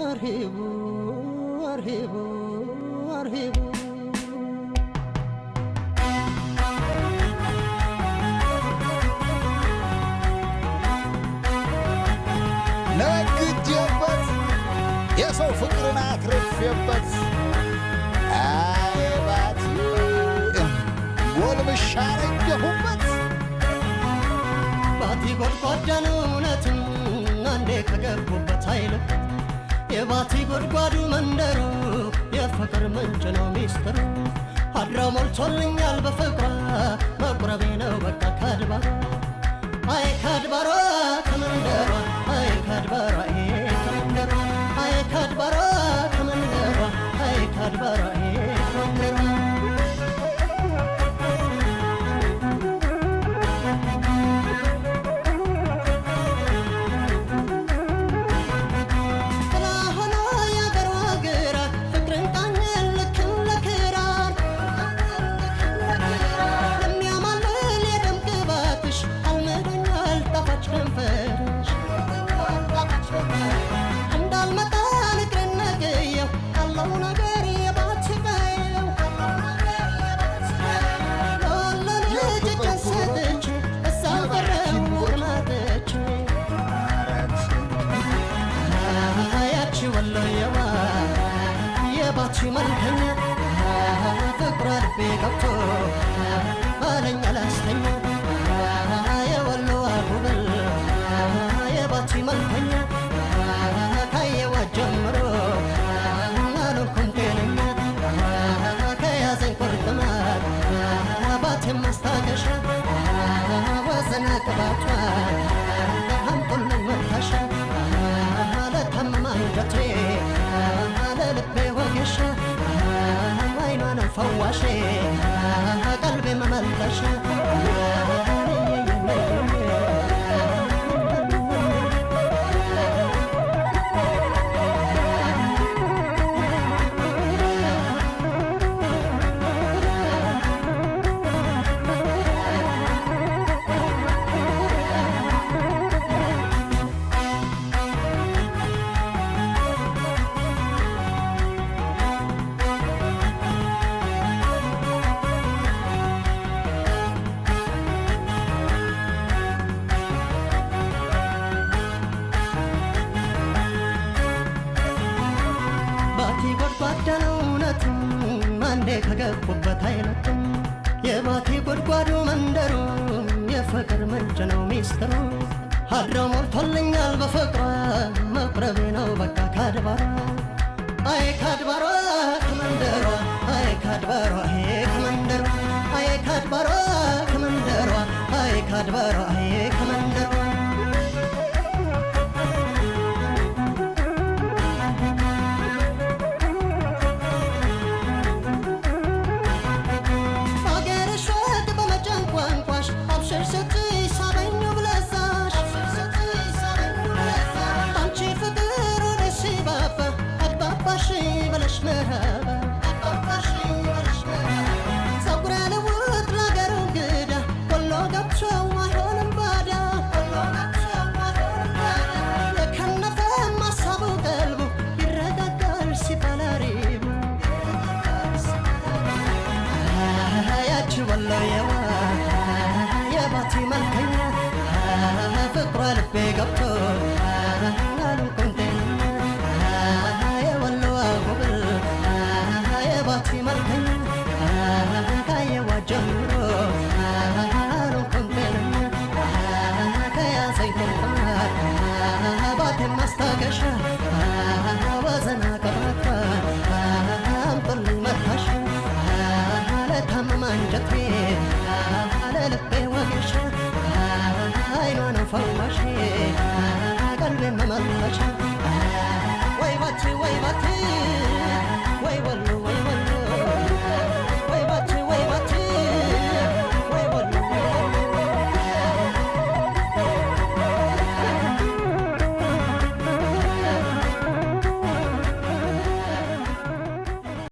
أرهبوا أرهبوا أرهبوا نقد يبت يا سو فكرنا أكرف يبت آيبات والمشارك يهبت باتي قرقدنونة عندك قربت هايلك يباتي قرقدو مندرو يفكر منجنو ميسترو حرام التولن بفكرة مقربينو بكا كادبارو أي كادبارو كمندرو أي كادبارو أي كمندرو أي كادبارو كمندرو أي كادبارو أي كمندرو ملكنا فكرة بيقبطو مالن يلاستنا يا ولو أقبل يا باتي ملكنا كاي وجمرو مالكم كلنا كاي زين كرتمات باتي مستاقشة وزنك باتوا هم كل المدهشة لا تهم انجتي للبي وقشة عينانا فواشي قلبي مملشة ከገቡበት አይለቅም የባቲ ጉድጓዱ መንደሩ የፍቅር ምንጭ ነው ሚስጥሩ ሀድረው ሞልቶልኛል በፍቅሯ መቁረቤ ነው በቃ ካድባሯ አይ ካድባሯ ከመንደሯ አይ ካድባሯ ከመንደሯ አይ ካድባሯ ከመንደሯ አይ ካድባሯ ከመንደሯ يباتي ملكنا فكرة لبي قبطو نالكم تلنا يا ولو أقبل يباتي ملكنا كاي وجمرو نالكم تلنا كايا زيت القمر باتي مستقشة وزنا كبرتا أمطل المدهشة لتهم منجتي للبي وقشة عينانا فواشي قلبي مملشة ويباتي